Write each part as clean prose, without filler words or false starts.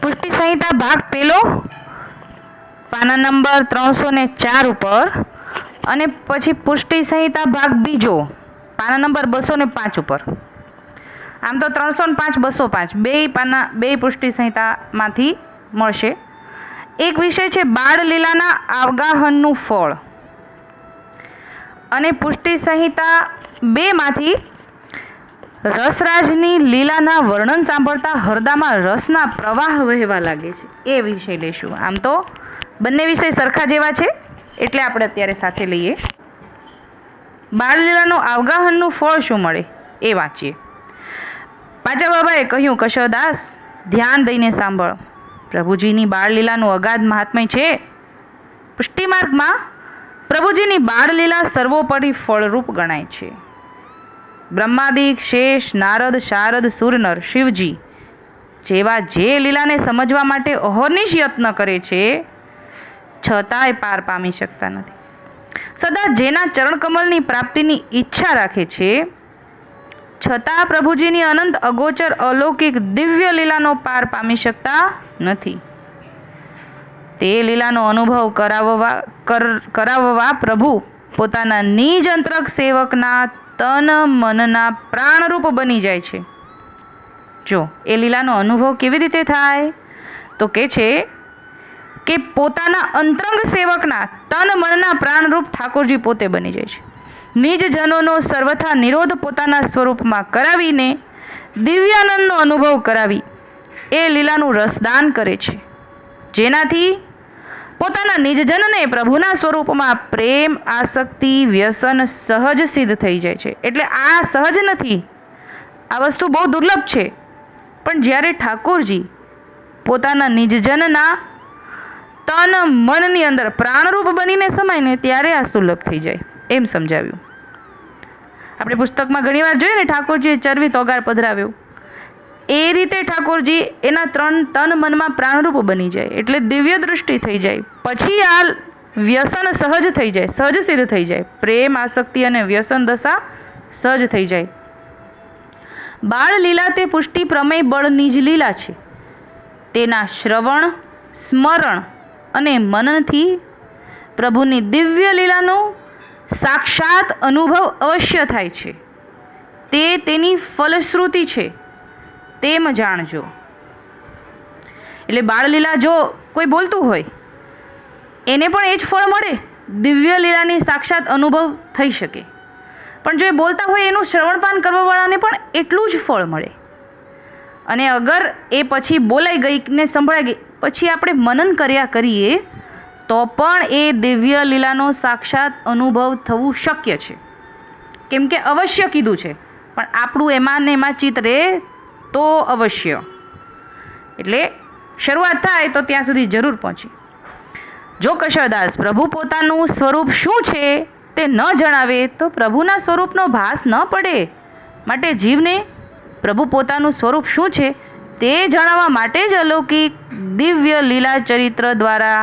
પુષ્ટિ સંહિતા ભાગ પહેલો પાના નંબર 304 ઉપર અને પછી પુષ્ટિ સંહિતા ભાગ બીજો પાના નંબર 205 ઉપર. આમ તો 305 205 બે પુષ્ટિ સંહિતામાંથી મળશે. એક વિષય છે બાળ લીલાના અવગાહનનું ફળ અને પુષ્ટિ સંહિતા 2 માંથી રસરાજની લીલાના વર્ણન સાંભળતા હૃદયમાં રસના પ્રવાહ વહેવા લાગે છે, એ વિષય લઈશું. આમ તો બંને વિષય સરખા જેવા છે એટલે આપણે અત્યારે સાથે લઈએ. બાળ લીલાનું અવગાહનનું ફળ શું મળે એ વાંચીએ. પાજા બાબાએ કહ્યું, કશોદાસ ધ્યાન દઈને સાંભળ. પ્રભુજીની બાળ લીલાનું અગાધ મહાત્મ્ય છે. પુષ્ટિમાર્ગમાં પ્રભુજીની બાળ લીલા સર્વોપરી ફળરૂપ ગણાય છે. બ્રહ્માદિક શેષ નારદ શારદ સુરનર શિવજી જેવા જે લીલાને સમજવા માટે અહોનિશ યત્ન કરે છે છતાંય પાર પામી શકતા નથી. સદા જેના ચરણકમલની પ્રાપ્તિની ઈચ્છા રાખે છે છતાં પ્રભુજીની અનંત અગોચર અલૌકિક દિવ્ય લીલાનો પાર પામી શકતા નથી. તે લીલાનો અનુભવ કરાવવા પ્રભુ પોતાના નિજ અંતરક સેવકના તન મનના પ્રાણરૂપ બની જાય છે. જો એ લીલાનો અનુભવ કેવી રીતે થાય તો કે છે કે પોતાના અંતરંગ સેવકના તન મનના પ્રાણરૂપ ઠાકોરજી પોતે બની જાય છે. નિજ જનોનો સર્વથા નિરોધ પોતાના સ્વરૂપમાં કરાવીને દિવ્યાનંદનો અનુભવ કરાવી એ લીલાનું રસદાન કરે છે, જેનાથી પોતાના નિજજનને પ્રભુના સ્વરૂપમાં પ્રેમ આસક્તિ વ્યસન સહજ સિદ્ધ થઈ જાય છે. એટલે આ સહજ નથી, આ વસ્તુ બહુ દુર્લભ છે. પણ જ્યારે ઠાકોરજી પોતાના નિજજનના તન મનની અંદર પ્રાણરૂપ બનીને સમાય ને ત્યારે આ સુલભ થઈ જાય, એમ સમજાવ્યું. આપણે પુસ્તકમાં ઘણીવાર જોઈએ ને, ઠાકોરજીએ ચરવી તોગાર પધરાવ્યો, એ રીતે ઠાકોરજી એના તન મનમાં પ્રાણરૂપ બની જાય એટલે દિવ્ય દૃષ્ટિ થઈ જાય. પછી આ વ્યસન સહજ થઈ જાય, સહજ સિદ્ધ થઈ જાય. પ્રેમ આસક્તિ અને વ્યસન દશા સહજ થઈ જાય. બાળ લીલા તે પુષ્ટિ પ્રમેય બળની જ લીલા છે. તેના શ્રવણ સ્મરણ અને મનનથી પ્રભુની દિવ્ય લીલાનો સાક્ષાત અનુભવ અવશ્ય થાય છે. તે તેની ફલશ્રુતિ છે તેમ જાણજો. એટલે બાળલીલા જો કોઈ બોલતું હોય એને પણ એ જ ફળ મળે, દિવ્ય લીલાની સાક્ષાત અનુભવ થઈ શકે. પણ જો એ બોલતા હોય એનું શ્રવણપાન કરવાવાળાને પણ એટલું જ ફળ મળે. અને અગર એ પછી બોલાઈ ગઈ ને સંભળાઈ ગઈ પછી આપણે મનન કર્યા કરીએ તો પણ એ દિવ્ય લીલાનો સાક્ષાત અનુભવ થવું શક્ય છે. કેમ કે અવશ્ય કીધું છે, પણ આપણું એમાં ને એમાં ચિત્ત રહે તો અવશ્ય. એટલે શરૂઆત થાય તો ત્યાં સુધી જરૂર પહોંચી. જો કશરદાસ પ્રભુ પોતાનું સ્વરૂપ શું છે તે ન જણાવે તો પ્રભુના સ્વરૂપનો ભાસ ન પડે. માટે જીવને પ્રભુ પોતાનું સ્વરૂપ શું છે તે જણાવવા માટે જ અલૌકિક દિવ્ય લીલા ચરિત્ર દ્વારા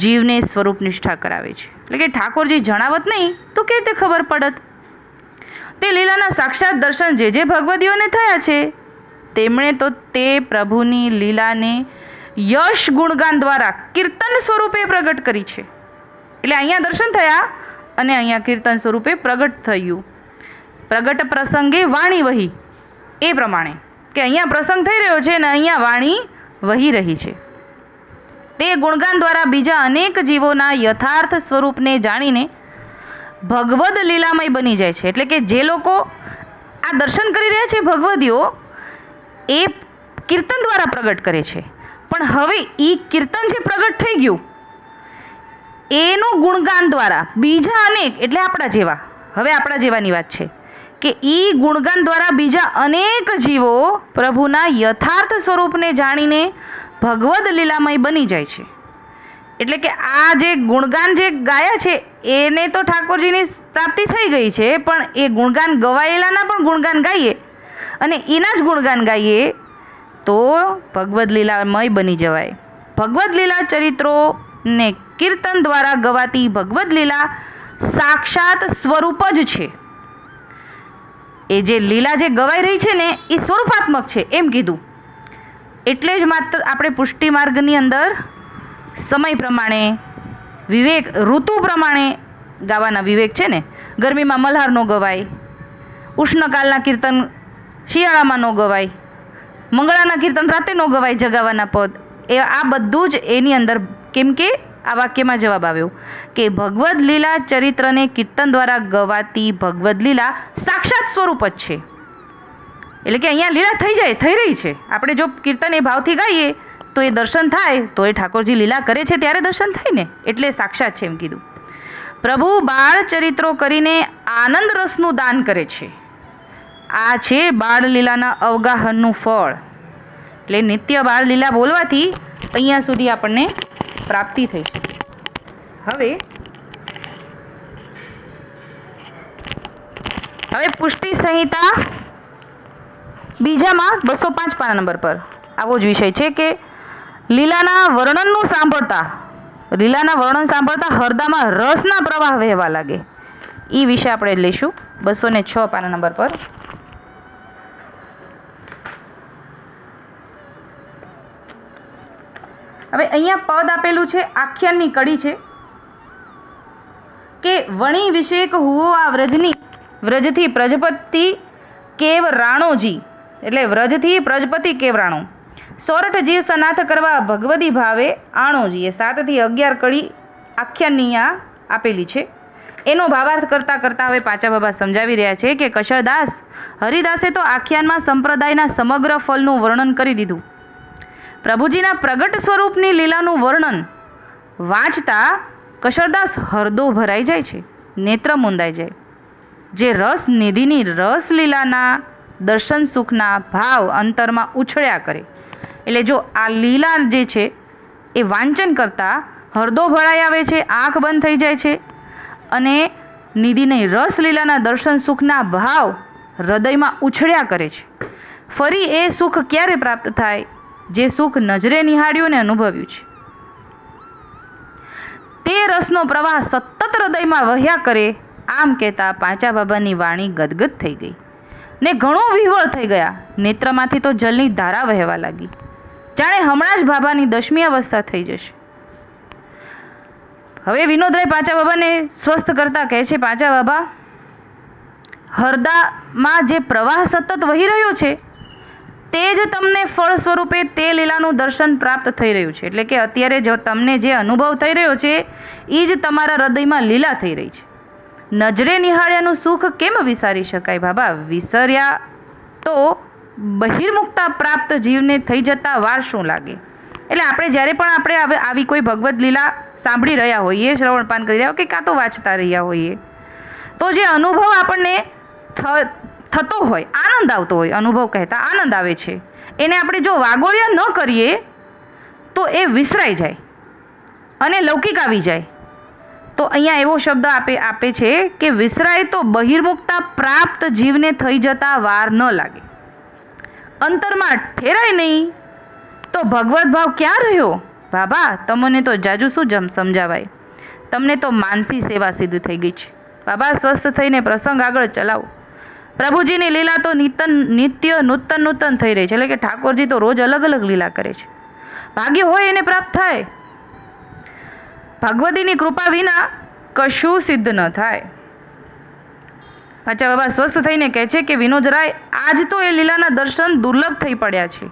જીવને સ્વરૂપ નિષ્ઠા કરાવે છે. એટલે કે ઠાકોરજી જણાવત નહીં તો કેવી રીતે ખબર પડત? તે લીલાના સાક્ષાત દર્શન જે ભગવદીઓને થયા છે તેમણે તો તે પ્રભુની લીલાને યશ ગુણગાન દ્વારા કીર્તન સ્વરૂપે પ્રગટ કરી છે. એટલે અહીંયા દર્શન થયા અને અહીંયા કીર્તન સ્વરૂપે પ્રગટ થયું. પ્રગટ પ્રસંગે વાણી વહી, એ પ્રમાણે કે અહીંયા પ્રસંગ થઈ રહ્યો છે અને અહીંયા વાણી વહી રહી છે. તે ગુણગાન દ્વારા બીજા અનેક જીવોના યથાર્થ સ્વરૂપને જાણીને ભગવદ લીલામય બની જાય છે. એટલે કે જે લોકો આ દર્શન કરી રહ્યા છે ભગવદીઓ એ કીર્તન દ્વારા પ્રગટ કરે છે. પણ હવે એ કીર્તન જે પ્રગટ થઈ ગયું એનું ગુણગાન દ્વારા બીજા અનેક, એટલે આપણા જેવા, હવે આપણા જેવાની વાત છે કે એ ગુણગાન દ્વારા બીજા અનેક જીવો પ્રભુના યથાર્થ સ્વરૂપને જાણીને ભગવદ લીલામય બની જાય છે. એટલે કે આ જે ગુણગાન જે ગાયા છે એને તો ઠાકોરજીની પ્રાપ્તિ થઈ ગઈ છે, પણ એ ગુણગાન ગવાયેલાના પણ ગુણગાન ગાઈએ અને એના જ ગુણગાન ગાઈએ તો ભગવદ લીલામય બની જવાય. ભગવદ લીલા ચરિત્રોને કીર્તન દ્વારા ગવાતી ભગવદ લીલા સાક્ષાત સ્વરૂપ જ છે. એ જે લીલા જે ગવાઈ રહી છે ને એ સ્વરૂપાત્મક છે એમ કીધું. એટલે જ માત્ર આપણે પુષ્ટિ માર્ગની અંદર સમય પ્રમાણે વિવેક, ઋતુ પ્રમાણે ગાવાના વિવેક છે ને. ગરમીમાં મલ્હાર ન ગવાય, ઉષ્ણકાલના કીર્તન શિયાળામાં ન ગવાય, મંગળાના કીર્તન રાતે ન ગવાય, જગાવાના પદ, એ આ બધું જ એની અંદર. કેમ કે આ વાક્યમાં જવાબ આવ્યો કે ભગવદ્ લીલા ચરિત્રને કીર્તન દ્વારા ગવાતી ભગવદ્ લીલા સાક્ષાત સ્વરૂપ જ છે. એટલે કે અહીંયા લીલા થઈ રહી છે. આપણે જો કીર્તન એ ભાવથી ગાઈએ તો એ દર્શન થાય, તો એ ઠાકોરજી લીલા કરે છે ત્યારે દર્શન થાય ને, એટલે સાક્ષાત છે એમ કીધું. પ્રભુ બાળ ચરિત્રો કરીને આનંદ રસનું દાન કરે છે. આ છે બાળ લીલાના અવગાહનનું ફળ. એટલે નિત્ય બાળ લીલા બોલવાથી અહીંયા સુધી આપણને પ્રાપ્તિ થઈ છે. હવે પુષ્ટિ સંહિતા બીજામાં 205 પાના નંબર પર આવો જ વિષય છે કે લીલાના વર્ણન સાંભળતા હૃદયમાં રસના પ્રવાહ વહેવા લાગે. એ વિશે આપણે લઈશું 206 પાના નંબર પર. હવે અહીંયા પદ આપેલું છે, આખ્યાનની કડી છે કે વણી વિષેક હુઓ આ વ્રજથી પ્રજપતિ કેવ રાણોજી, એટલે વ્રજથી પ્રજપતિ કેવ રાણો, સોરઠ જીવ સનાથ કરવા ભગવદી ભાવે આણોજી. એ 7 થી 11 કડી આખ્યાનની આપેલી છે. એનો ભાવાર્થ કરતાં હવે પાંચા બાબા સમજાવી રહ્યા છે કે કશળદાસ હરિદાસે તો આખ્યાનમાં સંપ્રદાયના સમગ્ર ફલનું વર્ણન કરી દીધું. પ્રભુજીના પ્રગટ સ્વરૂપની લીલાનું વર્ણન વાંચતા કશળદાસ હૃદય ભરાઈ જાય છે, નેત્ર મુંદાઈ જાય. જે રસ નિધિની રસ લીલાના દર્શન સુખના ભાવ અંતરમાં ઉછળ્યા કરે. એટલે જો આ લીલા જે છે એ વાંચન કરતાં હૃદય ભરાઈ આવે છે, આંખ બંધ થઈ જાય છે, અને નિધિની રસ લીલાના દર્શન સુખના ભાવ હૃદયમાં ઉછળ્યા કરે છે. ફરી એ સુખ ક્યારે પ્રાપ્ત થાય? જે સુખ નજરે નિહાળ્યું ને અનુભવ્યું છે. તે રસનો પ્રવાહ સતત હૃદયમાં વહ્યા કરે. આમ કહેતા પાંચા બાબાની વાણી ગદગદ થઈ ગઈ ને ઘણો વિહવળ થઈ ગયા. નેત્રમાંથી તો જલની ધારા વહેવા લાગી, જાણે હમણાં જ બાબાની 10મી અવસ્થા થઈ જશે. હવે વિનોદરાય પાંચા બાબાને સ્વસ્થ કરતા કહે છે, પાંચા બાબા, હૃદયમાં જે પ્રવાહ સતત વહી રહ્યો છે તે જ તમને ફળ સ્વરૂપે તે લીલાનું દર્શન પ્રાપ્ત થઈ રહ્યું છે. એટલે કે અત્યારે જો તમને જે અનુભવ થઈ રહ્યો છે એ જ તમારા હૃદયમાં લીલા થઈ રહી છે. નજરે નિહાળ્યાનું સુખ કેમ વિસારી શકાય બાબા? વિસર્યા તો બહિર્મુક્તા પ્રાપ્ત જીવને થઈ જતા વાર શું લાગે? એટલે આપણે જ્યારે પણ આપણે આવી કોઈ ભગવદ્ લીલા સાંભળી રહ્યા હોઈએ, શ્રવણપાન કરી રહ્યા હોય કે કાં તો વાંચતા રહ્યા હોઈએ, તો જે અનુભવ આપણને થતો હોય, આનંદ આવતો હોય, અનુભવ કહેતા આનંદ આવે છે, એને આપણે જો વાગોળ્યા ન કરીએ તો એ વિસરાઈ જાય અને લૌકિક આવી જાય. તો અહીંયા એવો શબ્દ આપે છે કે વિસરાય તો બહિર્મુક્તા પ્રાપ્ત જીવને થઈ જતા વાર ન લાગે. અંતરમાં ઠેરાય નહીં તો ભગવત ભાવ ક્યાં રહ્યો? બાબા, તમને તો જાજુ શું સમજાવાય, તમને તો માનસી સેવા સિદ્ધ થઈ ગઈ છે. બાબા, સ્વસ્થ થઈને પ્રસંગ આગળ ચલાવો. પ્રભુજીની લીલા તો નિત્ય નૂતન થઈ રહી છે. એટલે કે ઠાકોરજી તો રોજ અલગ અલગ લીલા કરે છે. ભાગ્ય હોય એને પ્રાપ્ત થાય. ભગવતીની કૃપા વિના કશું સિદ્ધ ન થાય. પાંચા બાબા સ્વસ્થ થઈને કહે છે કે વિનોદરાય, આજ તો એ લીલાના દર્શન દુર્લભ થઈ પડ્યા છે.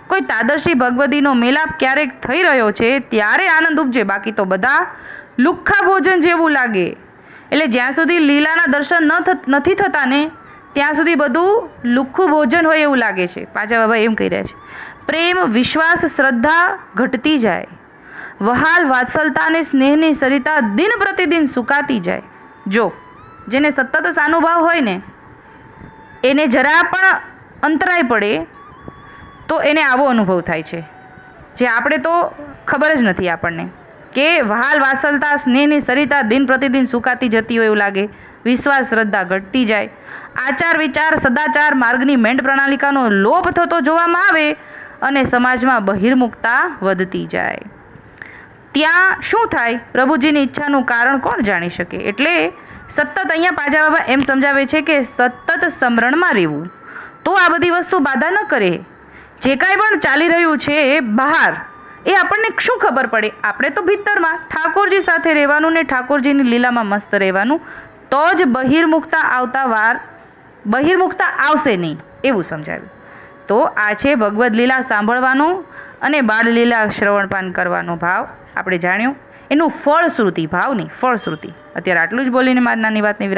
કોઈ તાદર્શી ભગવતીનો મેલાપ ક્યારેક થઈ રહ્યો છે ત્યારે આનંદ ઉપજે, બાકી તો બધા લુખ્ખા ભોજન જેવું લાગે. એટલે જ્યાં સુધી લીલાના દર્શન નથી થતા ને ત્યાં સુધી બધું લુખ્ખું ભોજન હોય એવું લાગે છે. પાંચા બાબા એમ કહી રહ્યા છે. પ્રેમ, વિશ્વાસ, શ્રદ્ધા ઘટતી જાય. વહાલ, વાત્સલતા અને સ્નેહની સરિતા દિન પ્રતિદિન સુકાતી જાય. જો જેને સતત સાનુભાવ હોય ને એને જરા પણ અંતરાય પડે તો એને આવો અનુભવ થાય છે, જે આપણે તો ખબર જ નથી આપણને, કે વહાલ, વાત્સલતા, સ્નેહની સરિતા દિન પ્રતિદિન સુકાતી જતી હોય એવું લાગે. વિશ્વાસ, શ્રદ્ધા ઘટતી જાય. આચાર, વિચાર, સદાચાર માર્ગની મેંડ પ્રણાલિકાનો લોપ થતો જોવામાં આવે અને સમાજમાં બહિર્મુખતા વધતી જાય. ત્યાં શું થાય? પ્રભુજીની ઈચ્છાનું કારણ કોણ જાણી શકે? એટલે સતત અહીંયા પાંચા બાબા એમ સમજાવે છે કે સતત સ્મરણમાં રહેવું તો આ બધી વસ્તુ બાધા ન કરે. જે કાંઈ પણ ચાલી રહ્યું છે એ બહાર, એ આપણને શું ખબર પડે? આપણે તો ભીતરમાં ઠાકોરજી સાથે રહેવાનું ને ઠાકોરજીની લીલામાં મસ્ત રહેવાનું, તો જ બહિર્મુખતા આવશે નહીં, એવું સમજાવ્યું. તો આ છે ભગવદ્ લીલા સાંભળવાનો અને બાળલીલા શ્રવણપાન કરવાનો ભાવ આપણે જાણ્યો. એનું ફળશ્રુતિ, ભાવ નહીં ફળશ્રુતિ. અત્યારે આટલું જ બોલીને મારી નાની વાતની